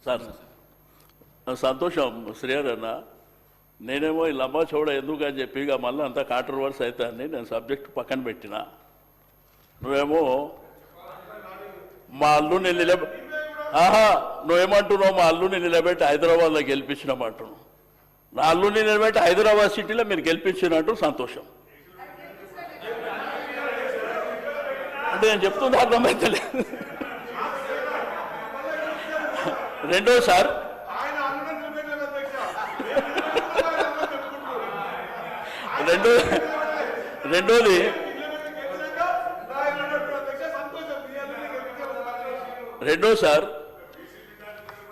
Sir సంతోషం శ్రీహర్ అన్న. నేనేమో ఈ లంబా చౌడ ఎందుకు అని చెప్పి ఇక మళ్ళీ అంతా కాంట్రవర్సీ అవుతాయని నేను సబ్జెక్ట్ పక్కన పెట్టిన. నువ్వేమో మా అల్లుని నువ్వేమంటున్నావు, మా అల్లుని నిలబెట్టి హైదరాబాద్లో గెలిపించినామంటున్నావు. నా అల్లుని నిలబెట్టి హైదరాబాద్ సిటీలో మీరు గెలిపించినట్టు సంతోషం. అంటే నేను చెప్తుంది అర్థమైతే రెండో సార్ రెండోది సార్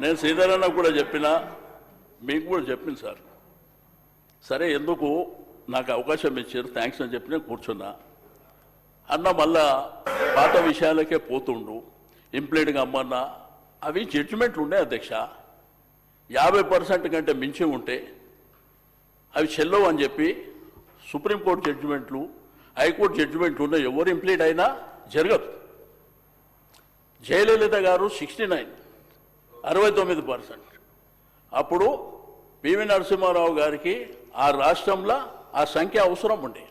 నేను శ్రీధరన్న కూడా చెప్పినా మీకు కూడా చెప్పింది సార్. సరే ఎందుకు నాకు అవకాశం ఇచ్చారు థ్యాంక్స్ అని చెప్పి నేను కూర్చున్నా. అన్న మళ్ళా పాత విషయాలకే పోతుండు, ఇంప్లీట్గా అమ్మన్నా అవి జడ్జిమెంట్లు ఉండే అధ్యక్ష. 50% కంటే మించి ఉంటే అవి చెల్లవు అని చెప్పి సుప్రీంకోర్టు జడ్జిమెంట్లు, హైకోర్టు జడ్జిమెంట్లు ఉన్నాయి. ఎవరు ఇంప్లీట్ అయినా జరగదు. జయలలిత గారు 69% అప్పుడు పివి నరసింహారావు గారికి ఆ రాష్ట్రంలో ఆ సంఖ్య అవసరం ఉండే.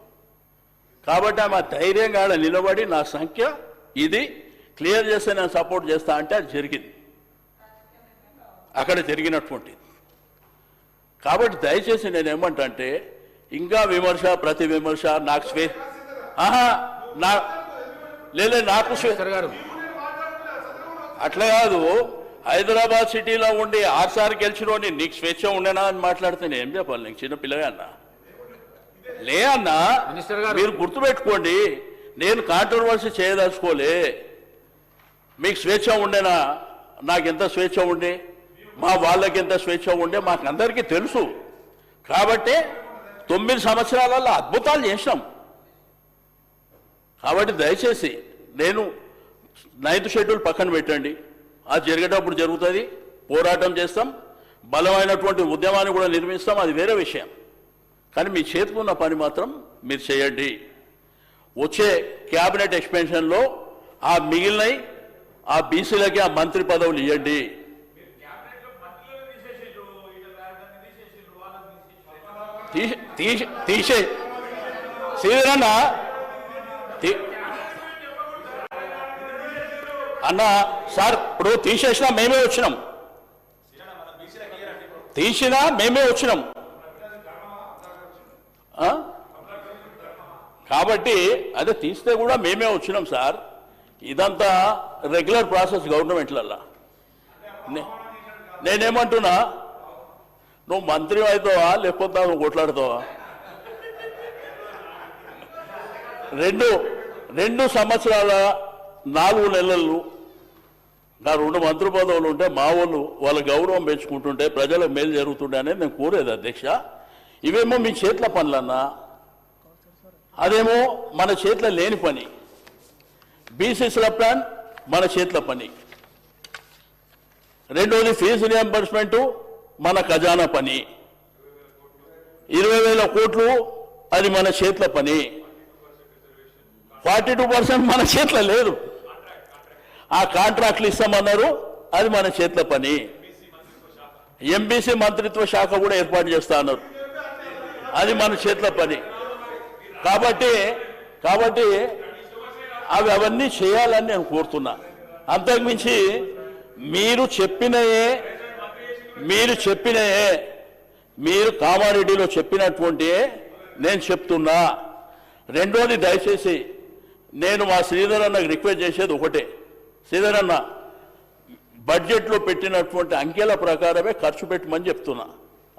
కాబట్టి ఆమె ధైర్యంగా నిలబడి నా సంఖ్య ఇది క్లియర్ చేస్తే నేను సపోర్ట్ చేస్తా అంటే అది జరిగింది, అక్కడ జరిగినటువంటిది. కాబట్టి దయచేసి నేనేమంటా అంటే ఇంకా విమర్శ ప్రతి విమర్శ నాకు నాకు అట్లా కాదు. హైదరాబాద్ సిటీలో ఉండి 6 సార్లు గెలిచినోని నీకు స్వేచ్ఛ ఉండేనా అని మాట్లాడితే నేను ఏం చెప్పాలి? నీకు చిన్న పిల్లగా అన్నా లే అన్నా. మీరు గుర్తుపెట్టుకోండి, నేను కాంట్రవర్సీ చేయదలుచుకోలే. మీకు స్వేచ్ఛ ఉండేనా? నాకు ఎంత స్వేచ్ఛ ఉండే, మా వాళ్ళకి ఎంత స్వేచ్ఛ ఉండే మాకు అందరికీ తెలుసు. కాబట్టి 9 సంవత్సరాలలో అద్భుతాలు చేసినాం. కాబట్టి దయచేసి నేను 9th షెడ్యూల్ పక్కన పెట్టండి. అది జరిగేటప్పుడు జరుగుతుంది, పోరాటం చేస్తాం, బలమైనటువంటి ఉద్యమాన్ని కూడా నిర్మిస్తాం, అది వేరే విషయం. కానీ మీ చేతిలో ఉన్న పని మాత్రం మీరు చేయండి. వచ్చే క్యాబినెట్ ఎక్స్పెన్షన్లో ఆ మిగిలినవి ఆ బీసీలకి ఆ మంత్రి పదవులు ఇవ్వండి. తీసే శ్రీధరన్న అన్న సార్ ఇప్పుడు తీసేసినా మేమే వచ్చినాం, తీసినా మేమే వచ్చినాం. కాబట్టి అదే తీస్తే కూడా మేమే వచ్చినాం సార్. ఇదంతా రెగ్యులర్ ప్రాసెస్ గవర్నమెంట్లల్లా. నేనేమంటున్నా, నువ్వు మంత్రి అవుతావా లేకపోతే నువ్వు కొట్లాడుతావా? 2 సంవత్సరాల 4 నెలలు నా 2 మంత్రి పదవులు ఉంటే మా వాళ్ళు వాళ్ళ గౌరవం పెంచుకుంటుంటే ప్రజలకు మేలు జరుగుతుండే అనేది నేను కోరేది అధ్యక్ష. ఇవేమో మీ చేతుల పనులన్నా, అదేమో మన చేతిలో లేని పని. బీసీసీల ప్లాన్ మన చేతిలో పని. రెండోది ఫీజు రియంబర్స్మెంట్ మన ఖజానా పని. 20,000 కోట్లు అది మన చేతిలో పని. 42% మన చేతిలో లేదు. ఆ కాంట్రాక్ట్లు ఇస్తామన్నారు, అది మన చేతిలో పని. ఎంబీసీ మంత్రిత్వ శాఖ కూడా ఏర్పాటు చేస్తా అన్నారు, అది మన చేతిలో పని. కాబట్టి అవన్నీ చేయాలని నేను కోరుతున్నా. అంతకుమించి మీరు చెప్పినయే మీరు కామారెడ్డిలో చెప్పినటువంటి నేను చెప్తున్నా. రెండోది దయచేసి నేను మా శ్రీధర్ అన్నకు రిక్వెస్ట్ చేసేది ఒకటే, శ్రీధర్ అన్న బడ్జెట్లో పెట్టినటువంటి అంకెల ప్రకారమే ఖర్చు పెట్టమని చెప్తున్నా,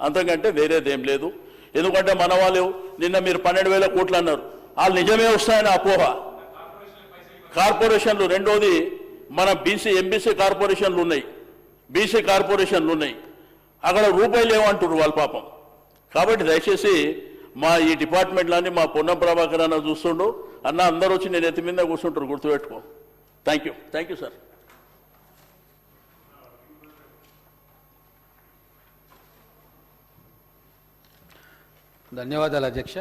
అంతకంటే వేరేదేం లేదు. ఎందుకంటే మన వాళ్ళు నిన్న మీరు 12,000 కోట్లు అన్నారు, వాళ్ళు నిజమే వస్తాయని అపోహ. కార్పొరేషన్లు, రెండోది మన ఎంబీసీ కార్పొరేషన్లు ఉన్నాయి, బీసీ కార్పొరేషన్లు ఉన్నాయి, అక్కడ రూపాయలు ఏమంటారు వాళ్ళ పాపం. కాబట్టి దయచేసి మా ఈ డిపార్ట్మెంట్లన్నీ మా పొన్నం ప్రభాకర్ అన్న చూస్తుండు అన్న, అందరూ వచ్చి నేను ఎత్తి మీద కూర్చుంటారు, గుర్తుపెట్టుకో. Thank you sir. ధన్యవాదాలు అధ్యక్ష.